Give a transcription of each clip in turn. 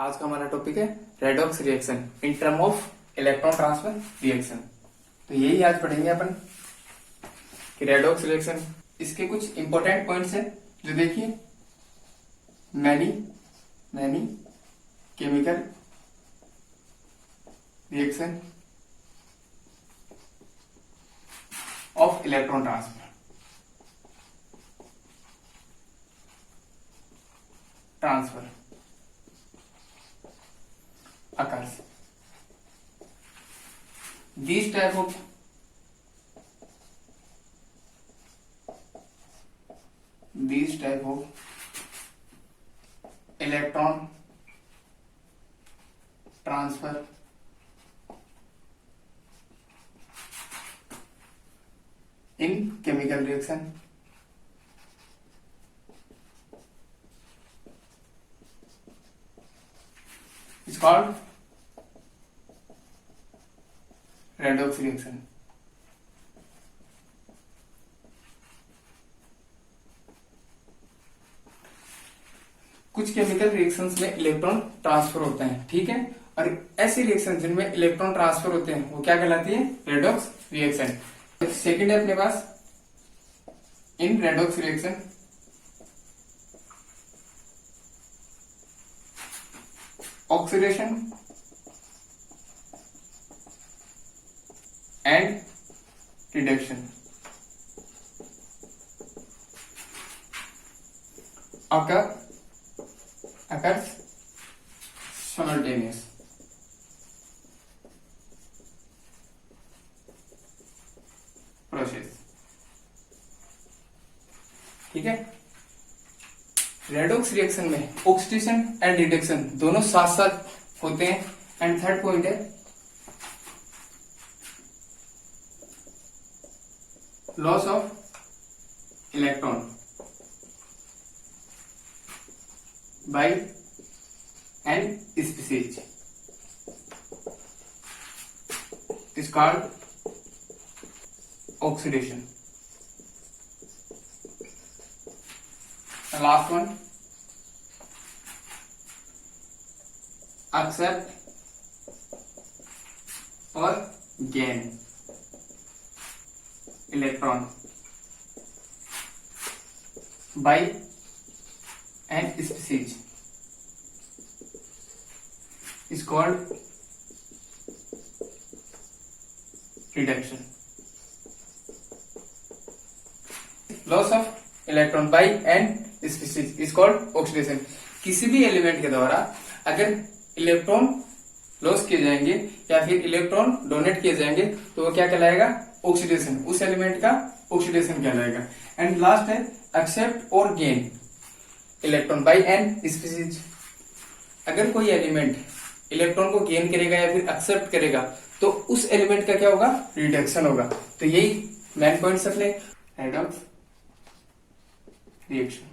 आज का हमारा टॉपिक है redox reaction in term of electron transfer reaction. तो यही आज पढ़ेंगे अपन कि रेडॉक्स रिएक्शन, इसके कुछ इंपॉर्टेंट पॉइंट्स हैं जो देखिए, many chemical reaction of electron transfer occurs. These type of electron transfer in chemical reaction is called redox reaction. कुछ केमिकल रिएक्शंस में इलेक्ट्रॉन ट्रांसफर होते हैं, ठीक है, और ऐसी रिएक्शन जिनमें इलेक्ट्रॉन ट्रांसफर होते हैं वो क्या कहलाती है? Redox reaction. सेकंड है अपने पास in redox reaction oxidation and reduction occurs simultaneous. Process, ठीक है। रेडॉक्स रिएक्शन में ऑक्सीडेशन एंड रिडक्शन दोनों साथ साथ होते हैं। एंड थर्ड पॉइंट है loss of electron by an species is called oxidation. The last one, accept or gain electron by an species is called reduction. Loss of electron by an species is called oxidation. किसी भी element के द्वारा अगर electron loss किए जाएंगे या फिर electron donate किए जाएंगे तो वो क्या कहलाएगा? ऑक्सीडेशन। उस एलिमेंट का ऑक्सीडेशन कहलाएगा। एंड लास्ट है एक्सेप्ट और gain electron by an species. अगर कोई एलिमेंट इलेक्ट्रॉन को गेन करेगा या फिर एक्सेप्ट करेगा तो उस एलिमेंट का क्या होगा? रिडक्शन होगा। तो यही मेन पॉइंट्स अपने redox reaction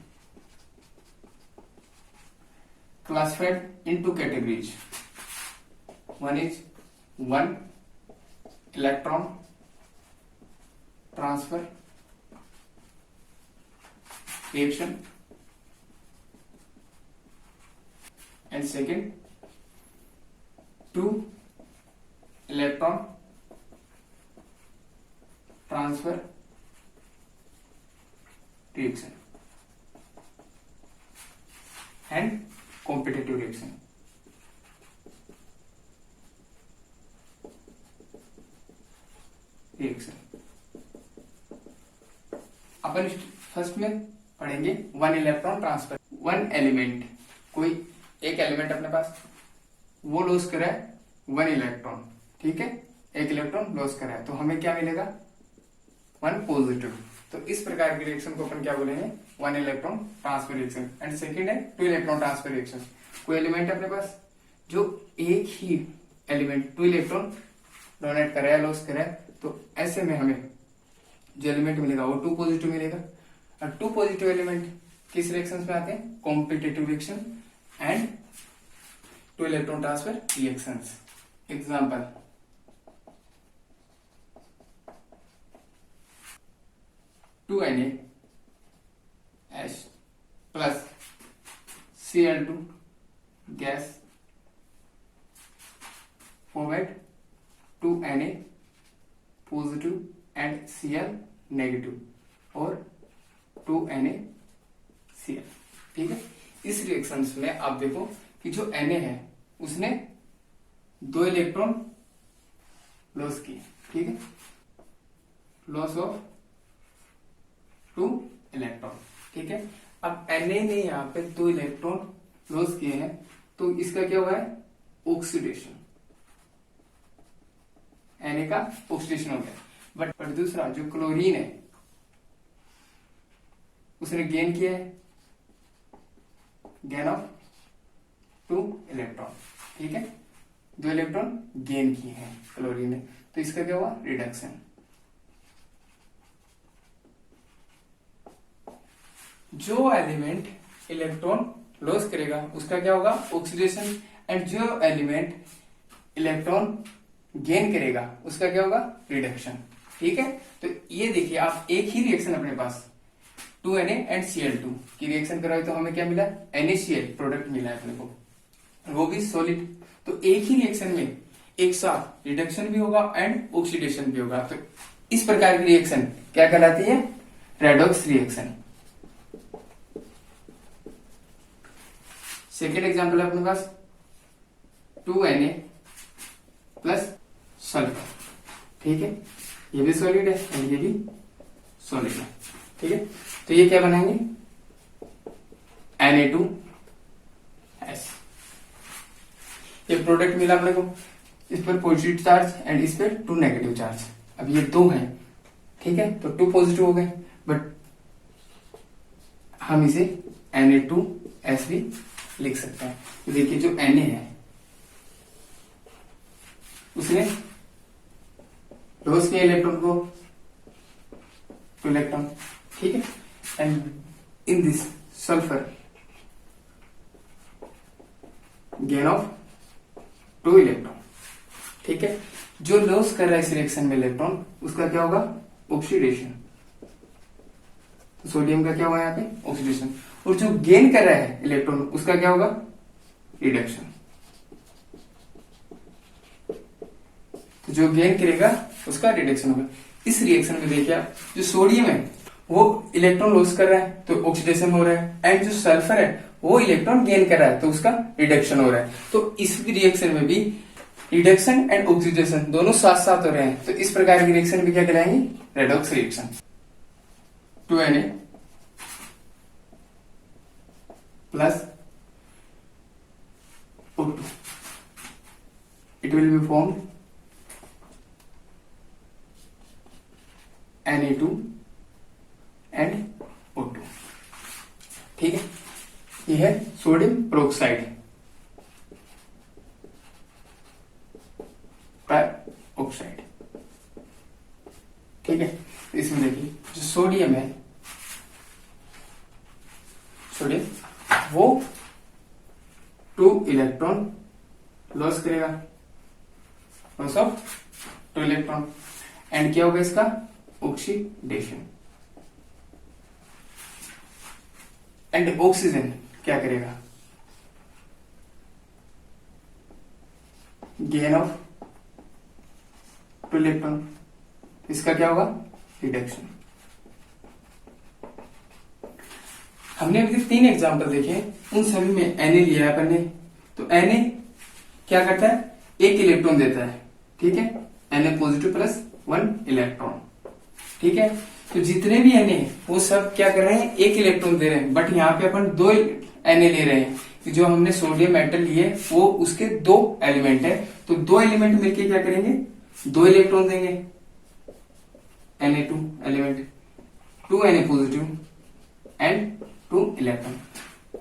classified into categories. One is electron transfer reaction and second, 2 electron transfer reaction and competitive reaction. Upon first में पढ़ेंगे one electron transfer. One element, कोई एक एलिमेंट अपने पास वो लॉस करा है 1 इलेक्ट्रॉन, ठीक है, एक इलेक्ट्रॉन लॉस करा है तो हमें क्या मिलेगा? 1 पॉजिटिव। तो इस प्रकार की रिएक्शन को अपन क्या बोलेंगे? 1 electron transfer reaction. And second है 2 इलेक्ट्रॉन ट्रांसफर रिएक्शन। कोई एलिमेंट अपने पास जो एक ही एलिमेंट 2 इलेक्ट्रॉन डोनेट करा है, लॉस करा है, तो ऐसे में हमें जो एलिमेंट मिलेगा वो 2 पॉजिटिव मिलेगा। और 2 पॉजिटिव एलिमेंट किस रिएक्शन में आते हैं? Competitive reaction and 2 electron transfer reactions. Example, 2Na plus Cl2 gas at 2Na positive and Cl negative और 2NaCl। ठीक है, इस रिएक्शन में आप देखो कि जो Na है उसने 2 इलेक्ट्रॉन लॉस किए। ठीक है, लॉस ऑफ 2 इलेक्ट्रॉन। ठीक है, अब Na ने यहाँ पे 2 इलेक्ट्रॉन लॉस किए हैं, तो इसका क्या हुआ है, ऑक्सीडेशन। Na का ऑक्सीडेशन हो गया। बट दूसरा जो क्लोरीन है उसने गेन किया है, गेन ऑफ 2 इलेक्ट्रॉन। ठीक है, 2 इलेक्ट्रॉन गेन किए हैं क्लोरीन ने, तो इसका क्या हुआ, रिडक्शन। जो एलिमेंट इलेक्ट्रॉन लॉस करेगा उसका क्या होगा, ऑक्सीडेशन। एंड जो एलिमेंट इलेक्ट्रॉन गेन करेगा उसका क्या होगा, रिडक्शन। ठीक है, तो ये देखिए आप एक ही रिएक्शन अपने पास 2Na एंड Cl2 की रिएक्शन कराई तो हमें क्या मिला, NaCl प्रोडक्ट मिला है अपने को, वो भी सॉलिड। तो एक ही रिएक्शन में एक साथ रिडक्शन भी होगा एंड ऑक्सीडेशन भी होगा। तो इस प्रकार की रिएक्शन क्या कहलाती है, रेडॉक्स रिएक्शन। सेकेंड एग्जाम्पल है अपने पास 2Na प्लस सल्फर। ठीक है, ये भी सॉलिड है और ये भी सॉलिड है। ठीक है, तो ये क्या बनाएंगे, Na2S। ये प्रोडक्ट मिला अपने को, इस पर पॉजिटिव चार्ज एंड इस पर 2 नेगेटिव चार्ज। अब ये 2 है, ठीक है, तो 2 पॉजिटिव हो गए, बट हम इसे Na2S भी लिख सकते हैं। तो देखिए जो Na है उसने लॉस किया इलेक्ट्रॉन को, 2 इलेक्ट्रॉन। ठीक है, and in this sulphur gain of 2 electron. ठीक है, जो लॉस कर रहा है इस रिएक्शन में इलेक्ट्रॉन उसका क्या होगा, ऑक्सीडेशन। तो सोडियम का क्या हुआ यहाँ पे, ऑक्सीडेशन। और जो गेन कर रहा है इलेक्ट्रॉन उसका क्या होगा, रिडक्शन। तो जो गेन करेगा उसका रिडक्शन होगा। इस रिएक्शन में देखिए आप, जो सोडियम है वो इलेक्ट्रॉन लॉस कर रहा है तो ऑक्सीडेशन हो रहा है, एंड जो सल्फर है वो इलेक्ट्रॉन गेन कर रहा है तो उसका रिडक्शन हो रहा है। तो इस रिएक्शन में भी रिडक्शन एंड ऑक्सीडेशन दोनों साथ साथ हो रहे हैं, तो इस प्रकार की रिएक्शन भी क्या कहलाएंगे, redox reaction. 2Na plus O2, it will be formed Na2 and O2। ठीक है, ये है सोडियम प्रोक्साइड ऑक्साइड। ठीक है, तो इसमें देखिए जो सोडियम है, सोडियम वो 2 इलेक्ट्रॉन लॉस करेगा, लॉस ऑफ 2 इलेक्ट्रॉन, एंड क्या होगा इसका, ऑक्सीडेशन। एंड ऑक्सीजन क्या करेगा, गेन ऑफ 2 इलेक्ट्रॉन, इसका क्या होगा, रिडक्शन। हमने अभी 3 एग्जांपल देखे, उन सभी में Na लिया है अपन ने। तो Na क्या करता है, 1 इलेक्ट्रॉन देता है। ठीक है, Na पॉजिटिव प्लस 1 इलेक्ट्रॉन। ठीक है, तो जितने भी Na वो सब क्या कर रहे हैं, 1 इलेक्ट्रॉन दे रहे हैं, बट यहाँ पे अपन 2 Na ले रहे हैं। जो हमने सोडियम मेटल लिए वो उसके 2 एलिमेंट है, तो 2 एलिमेंट मिलके क्या करेंगे, 2 इलेक्ट्रॉन देंगे। Na2 element, 2 Na positive and 2 electron,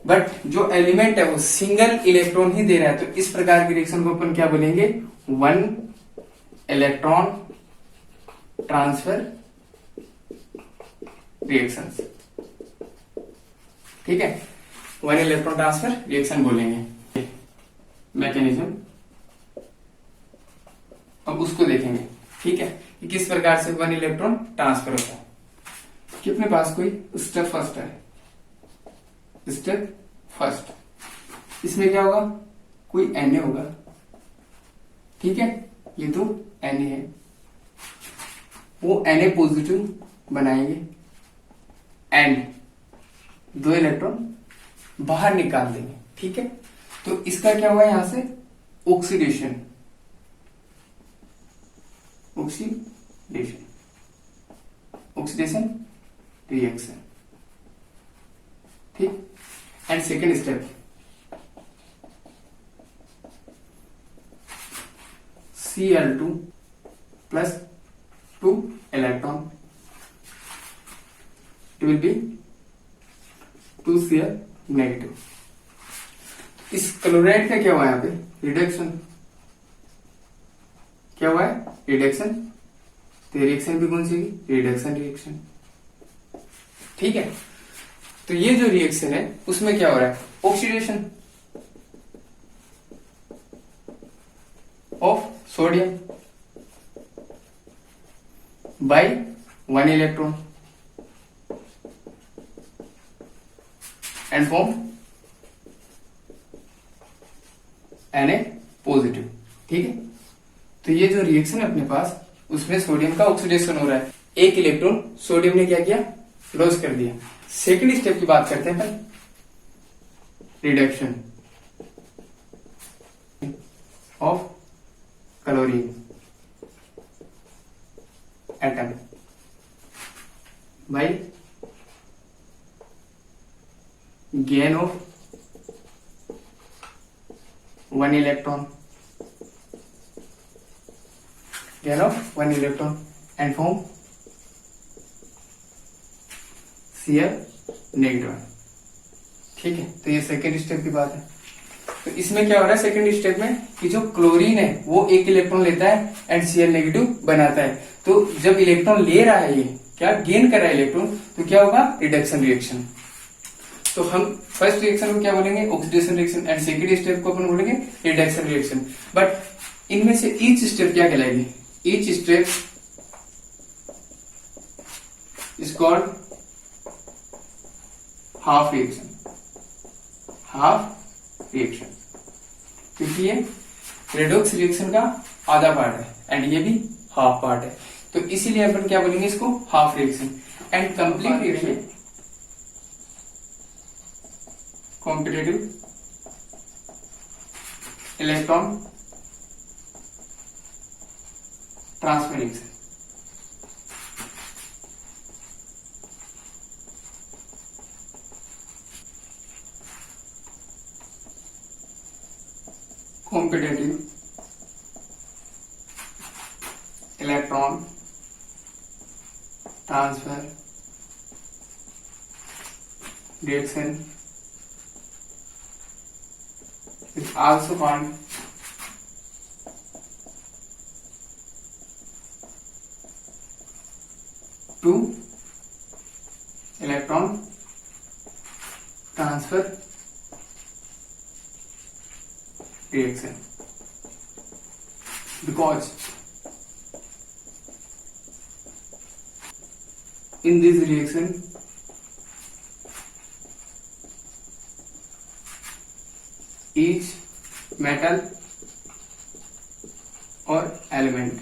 but जो एलिमेंट है वो सिंगल इलेक्ट्रॉन ही दे रहा है, तो इस प्रकार की रिएक्शन को अपन क्या बोलेंगे, 1 इलेक्ट्रॉन ट्रांसफर रिएक्शंस। ठीक है, 1 इलेक्ट्रॉन ट्रांसफर रिएक्शन बोलेंगे मैकेनिज्म। अब उसको देखेंगे, ठीक है, कि किस प्रकार से 1 इलेक्ट्रॉन ट्रांसफर होता है। कि अपने पास कोई स्टेप फर्स्ट है, स्टेप फर्स्ट, इसमें क्या होगा, कोई Na होगा, ठीक है, ये तो Na है, वो Na पॉजिटिव बनाएंगे एंड 2 इलेक्ट्रॉन बाहर निकाल देंगे। ठीक है, तो इसका क्या हुआ यहां से ऑक्सीडेशन, ऑक्सीडेशन रिएक्शन। ठीक, and second step Cl2 plus 2 electron, it will be 2Cl negative. इस क्लोराइड का क्या हुआ है यहाँ पे रिडक्शन, क्या हुआ है रिडक्शन, तो रिएक्शन भी कौन सी होगी रिडक्शन रिएक्शन। ठीक है, तो ये जो रिएक्शन है उसमें क्या हो रहा है oxidation of sodium by 1 electron and form Na positive. ठीक है, तो ये जो रिएक्शन है अपने पास उसमें सोडियम का ऑक्सीडेशन हो रहा है, 1 इलेक्ट्रॉन सोडियम ने क्या किया लॉस कर दिया। सेकेंड स्टेप की बात करते हैं अपन, reduction of chlorine atom by gain of 1 electron, gain of 1 electron and form Cl negative. ठीक है, तो ये सेकेंड स्टेप की बात है। तो इसमें क्या हो रहा है सेकेंड स्टेप में कि जो क्लोरीन है वो 1 इलेक्ट्रॉन लेता है एंड Cl नेगेटिव बनाता है। तो जब इलेक्ट्रॉन ले रहा है ये क्या गेन कर रहा है इलेक्ट्रॉन, तो क्या होगा रिडक्शन रिएक्शन। तो हम फर्स्ट रिएक्शन को क्या बोलेंगे oxidation reaction and second step को अपन बोलेंगे रिडक्शन रिएक्शन। बट इनमें से ईच स्टेप क्या कहलाएगी, each step is called half reaction, half reaction, क्योंकि ये रेडॉक्स रिएक्शन का आधा पार्ट है एंड ये भी हाफ पार्ट है, तो इसीलिए अपन क्या बोलेंगे इसको half reaction. And complete reaction competitive electron transfer reaction. Competitive electron transfer reaction is also called two electron transfer reaction, because in this reaction each metal or element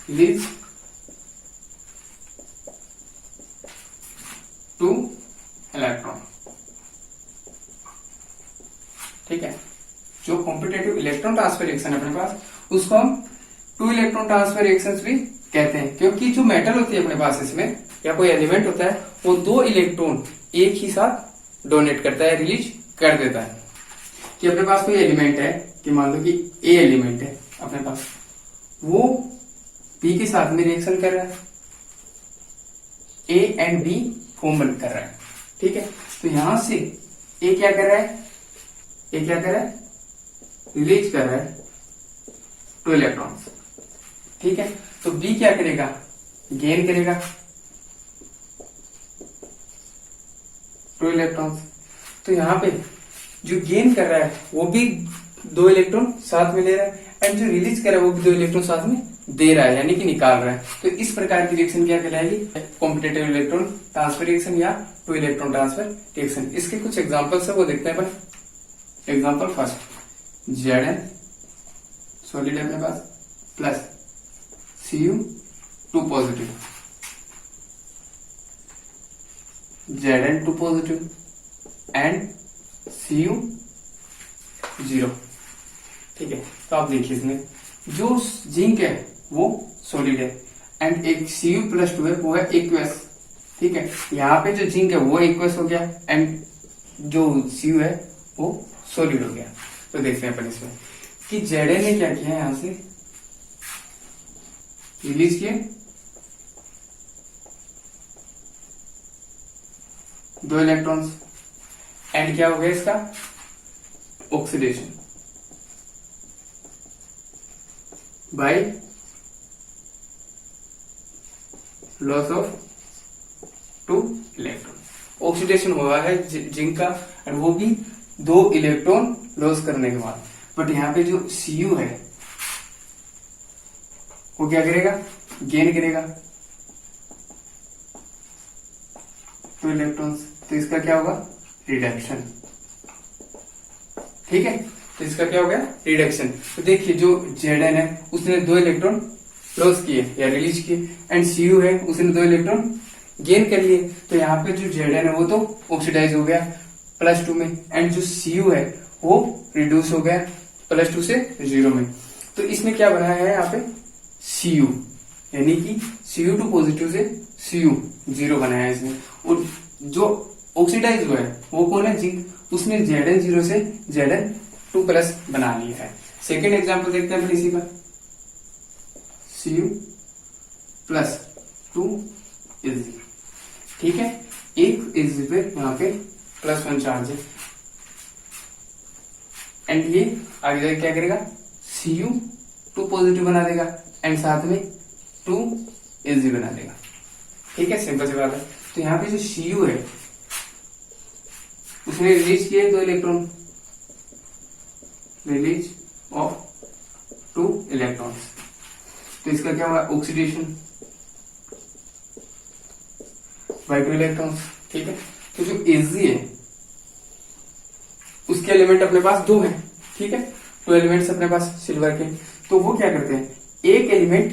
leads to electron। ठीक है, जो competitive electron transfer reaction है अपने पास उसको हम 2 electron transfer reactions भी कहते हैं, क्योंकि जो मेटल होती है अपने पास इसमें या कोई एलिमेंट होता है वो 2 इलेक्ट्रॉन एक ही साथ डोनेट करता है, रिलीज कर देता है। कि अपने पास कोई एलिमेंट है कि मान लो कि ए एलिमेंट है अपने पास, वो बी के साथ में रिएक्शन कर रहा है, ए एंड बी फॉर्म कर रहा है। ठीक है, तो यहां से ए क्या कर रहा है, ए क्या कर रहा है रिलीज कर रहा है 2 इलेक्ट्रॉन्स। ठीक है, तो बी क्या करेगा गेन करेगा 2 इलेक्ट्रॉन्स। तो यहाँ पे जो गेन कर रहा है वो भी 2 इलेक्ट्रॉन साथ में ले रहा है एंड जो रिलीज कर रहा है वो भी 2 इलेक्ट्रॉन साथ में दे रहा है, यानी कि निकाल रहा है। तो इस प्रकार की रिएक्शन क्या कहलाएगी कॉम्पिटेटिव इलेक्ट्रॉन ट्रांसफर रिएक्शन या 2 इलेक्ट्रॉन ट्रांसफर रिएक्शन। इसके कुछ एग्जांपल्स है वो देखते हैं अपन। एग्जांपल फर्स्ट, Zn सॉलिड है अपने पास plus Cu 2 positive, Zn 2 positive and Cu 0। ठीक है, तो आप देखिए इसमें जो जिंक है वो सॉलिड है एंड एक Cu प्लस 2 है वो है एक्वस। ठीक है, यहाँ पे जो जिंक है वो एक्वस हो गया एंड जो Cu है वो सॉलिड हो गया। तो देखते हैं अपन इसमें कि Zn ने क्या किया, यहां से रिलीज किए 2 इलेक्ट्रॉन्स एंड क्या हो गया इसका oxidation by loss of 2 electron. Oxidation हुआ है जिंक का और वो भी 2 इलेक्ट्रॉन लॉस करने के बाद। बट यहाँ पे जो Cu है वो क्या करेगा, गेन करेगा 2 इलेक्ट्रॉन्स, तो इसका क्या होगा रिडक्शन। ठीक है, तो इसका क्या हो गया रिडक्शन। तो देखिए जो Zn है उसने 2 इलेक्ट्रॉन लॉस किए या रिलीज किए एंड Cu है उसने 2 इलेक्ट्रॉन गेन कर लिए। तो यहाँ पे जो Zn है वो तो ऑक्सीडाइज हो गया +2 में एंड जो Cu है वो रिड्यूस हो गया +2 से 0 में। तो इसने क्या बनाया है यहाँ पे Cu, यानी कि Cu2 पॉजिटिव से Cu 0 बनाया है इसने। और जो ऑक्सीडाइज हुआ है वो कौन है जिंक, उसने Zn 0 से Zn 2 प्लस बना लिया है। सेकेंड एग्जाम्पल देखते हैं इसी का, Cu प्लस 2 Ag। ठीक है, एक Ag पे यहाँ पे +1 चार्ज है एंड ये आगे जाके क्या करेगा Cu 2 पॉजिटिव बना देगा एंड साथ में 2 Ag बना देगा। ठीक है, सिंपल सी बात है। तो यहाँ पे जो Cu है उसने रिलीज किए 2 इलेक्ट्रॉन, रिलीज ऑफ 2 इलेक्ट्रॉन्स, तो इसका क्या हुआ ऑक्सीडेशन बाय 2 इलेक्ट्रॉन्स। ठीक है, तो जो Ag है उसके एलिमेंट अपने पास 2 हैं। ठीक है, 2 एलिमेंट्स अपने पास सिल्वर के, तो वो क्या करते हैं एक एलिमेंट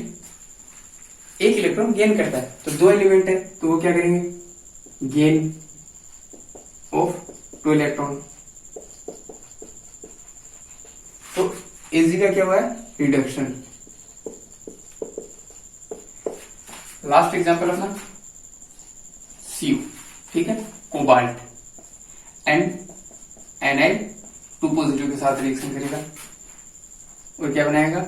1 इलेक्ट्रॉन गेन करता है, तो 2 एलिमेंट है तो वो क्या करेंगे गेन ऑफ 2 इलेक्ट्रॉन। तो Ag का क्या हुआ है रिडक्शन। लास्ट एग्जांपल अपना Cu। ठीक है, कोबाल्ट एंड Ni2 पॉजिटिव के साथ रिएक्शन करेगा और क्या बनाएगा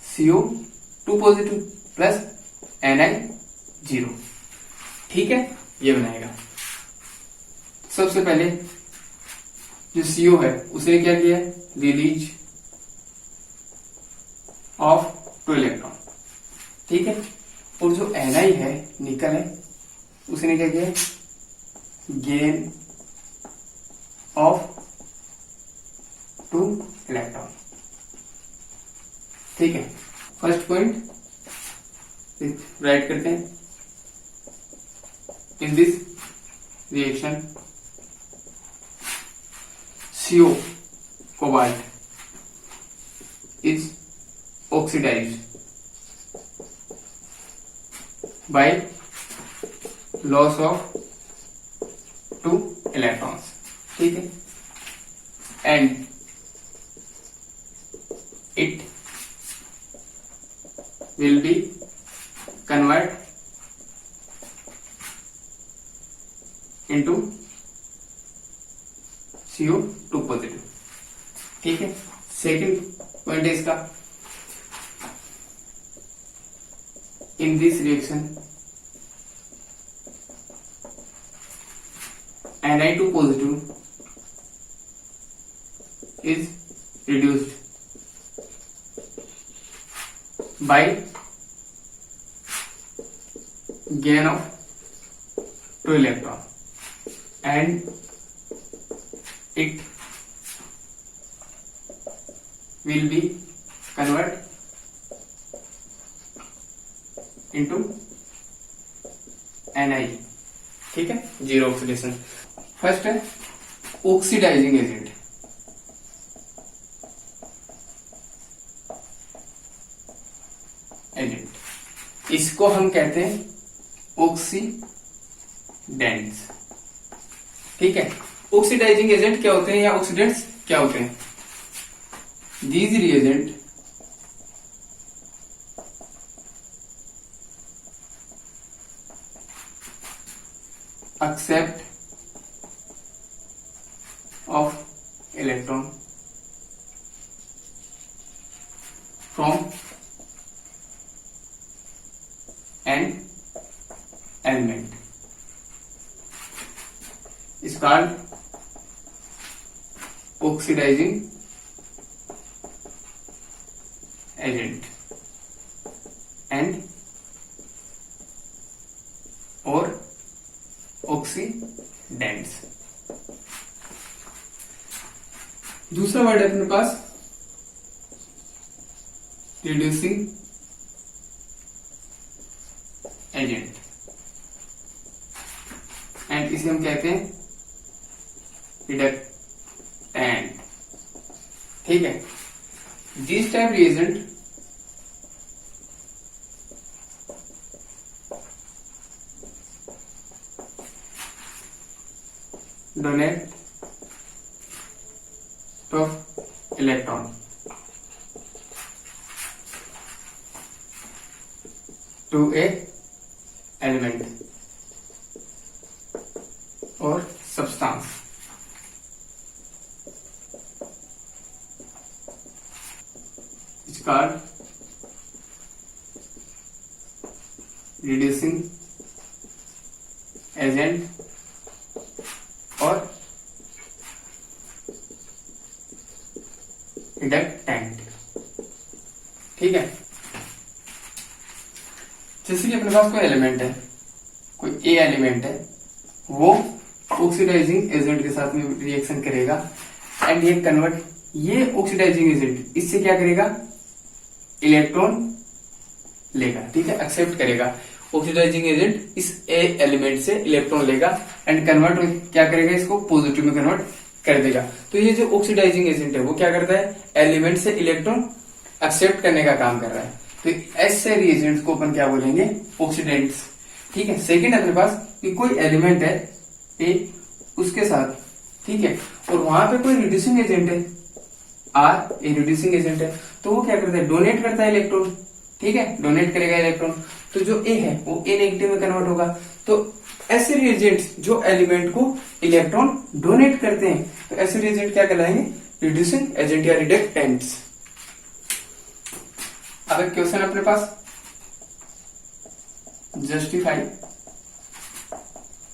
CO2 पॉजिटिव प्लस Ni 0। ठीक है, ये बनाएगा। सबसे पहले जो CO है उसने क्या किया रिलीज ऑफ 2 इलेक्ट्रॉन। ठीक है, और जो Ni है निकल है उसने क्या किया गेन ऑफ 2 इलेक्ट्रॉन। ठीक है, फर्स्ट पॉइंट राइट करते हैं, in this reaction CO cobalt is oxidized by loss of 2 electrons। ठीक है, and it will be convert into CO2 positive. ठीक है, सेकेंड पॉइंट है इसका, in this reaction Ni2 positive is reduced by gain of 2 electron and it will be convert into Ni। ठीक है, 0 oxidation. First है oxidising agent. इसको हम कहते हैं ऑक्सीडेंट्स। ठीक है, ऑक्सीडाइजिंग एजेंट क्या होते हैं या ऑक्सीडेंट्स क्या होते हैं? These reagent accept of electron from an element is called oxidizing agent and or oxidants. दूसरा वर्ड है अपने पास रिड्यूसिंग एजेंट एंड इसे हम कहते हैं रिडक्टेंट। ठीक है, this type reagent donate of electron to a element or substance it's called reducing agent और रिडक्टेंट। ठीक है, जैसे कि अपने पास कोई एलिमेंट है, कोई ए एलिमेंट है, वो ऑक्सीडाइजिंग एजेंट के साथ में रिएक्शन करेगा एंड ये कन्वर्ट, ये ऑक्सीडाइजिंग एजेंट इससे क्या करेगा? इलेक्ट्रॉन लेगा। ठीक है, एक्सेप्ट करेगा। ऑक्सीडाइजिंग एजेंट इस ए एलिमेंट से इलेक्ट्रॉन लेगा एंड कन्वर्ट क्या करेगा? इसको पॉजिटिव में कन्वर्ट कर देगा। तो ये जो ऑक्सीडाइजिंग एजेंट है वो क्या करता है? एलिमेंट से इलेक्ट्रॉन एक्सेप्ट करने का काम कर रहा है। तो ऐसे रिएजेंट्स को अपन क्या बोलेंगे? ऑक्सीडेंट्स। ठीक है, सेकेंड अपने पास कि कोई एलिमेंट है ए, उसके साथ, ठीक है, और वहां पे कोई रिड्यूसिंग एजेंट है आर, ए रिड्यूसिंग एजेंट है, तो वो क्या करता है? डोनेट करता है इलेक्ट्रॉन। ठीक है, डोनेट करेगा इलेक्ट्रॉन, तो जो ए है वो ए नेगेटिव में कन्वर्ट होगा। तो ऐसे रिएजेंट्स जो एलिमेंट को इलेक्ट्रॉन डोनेट करते हैं, तो ऐसे रिएजेंट क्या कहलाएंगे? रिड्यूसिंग एजेंट या रिडक्टेंट्स। अब एक क्वेश्चन अपने पास, justify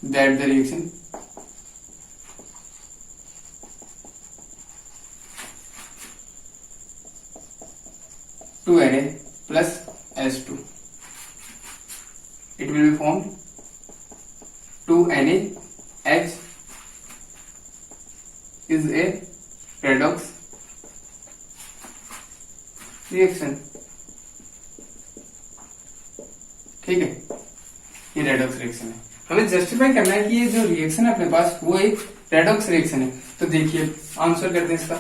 that the reaction to Na plus H2 it will be formed 2NaH is a redox reaction। ठीक है, ये रेडॉक्स रिएक्शन है। हमें जस्टिफाई करना है कि ये जो रिएक्शन है अपने पास वो एक रेडॉक्स रिएक्शन है। तो देखिए आंसर करते हैं इसका।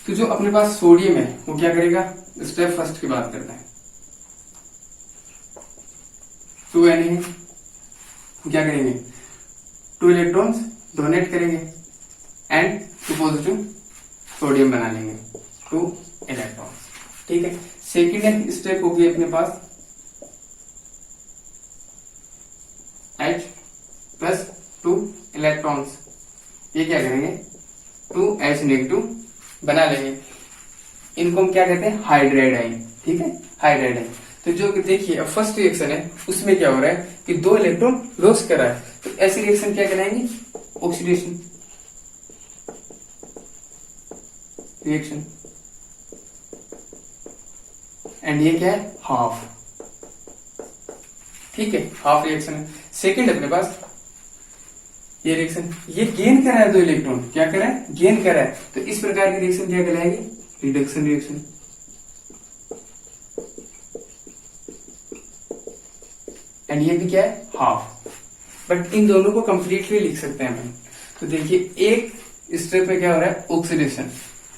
तो जो अपने पास सोडियम है वो क्या करेगा? स्टेप फर्स्ट की बात करते हैं। 2Na है, क्या करेंगे? 2 इलेक्ट्रॉन्स डोनेट करेंगे एंड 2 पॉजिटिव सोडियम बना लेंगे, 2 इलेक्ट्रॉन्स। ठीक है, सेकेंड स्टेप होगी अपने पास H प्लस 2 इलेक्ट्रॉन्स, ये क्या करेंगे? 2H नेगेटिव बना लेंगे। इनको हम क्या कहते हैं? Hydride ion. ठीक है, हाइड्राइड आयन। तो जो देखिए अब फर्स्ट रिएक्शन है उसमें क्या हो रहा है कि 2 इलेक्ट्रॉन लॉस कर रहा है, तो ऐसी रिएक्शन क्या कहलाएंगे? Oxidation reaction. एंड ये क्या है? हाफ। ठीक है, हाफ रिएक्शन है। सेकेंड अपने पास ये रिएक्शन, ये गेन कर रहा है 2 इलेक्ट्रॉन, क्या कर रहा है? गेन कर रहा है। तो इस प्रकार की रिएक्शन क्या कहलाएगी? Reduction reaction. एंड ये भी क्या है? हाफ। बट इन दोनों को कंप्लीटली लिख सकते हैं हम। तो देखिए एक स्टेप में क्या हो रहा है? ऑक्सीडेशन,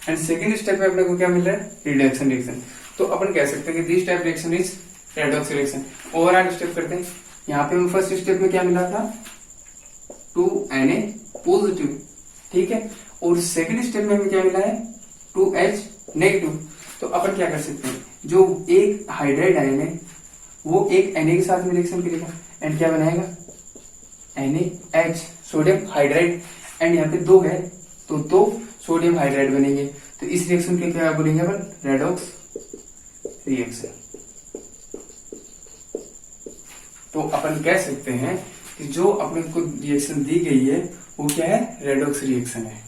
एंड सेकेंड स्टेप में अपने को क्या मिल रहा है, रिडक्शन रिएक्शन। तो अपन कह सकते हैं कि this type reaction is redox reaction. Overall step करते हैं। यहाँ पे हमें फर्स्ट स्टेप में क्या मिला था, 2Na पॉजिटिव, ठीक है। और सेकेंड स्टेप में हमें क्या मिला है, 2H नेगेटिव। तो अपन क्या कर सकते हैं, जो एक हाइड्राइड आयन है वो एक Na के साथ में रिएक्शन करेगा एंड क्या बनाएगा, NaH सोडियम हाइड्राइड। एंड यहाँ पे 2 है तो 2 सोडियम हाइड्राइड बनेंगे। तो इस रिएक्शन के क्या बोलेंगे अपन, रेडॉक्स रिएक्शन। तो अपन कह सकते हैं कि जो अपने को रिएक्शन दी गई है वो क्या है, रेडॉक्स रिएक्शन है।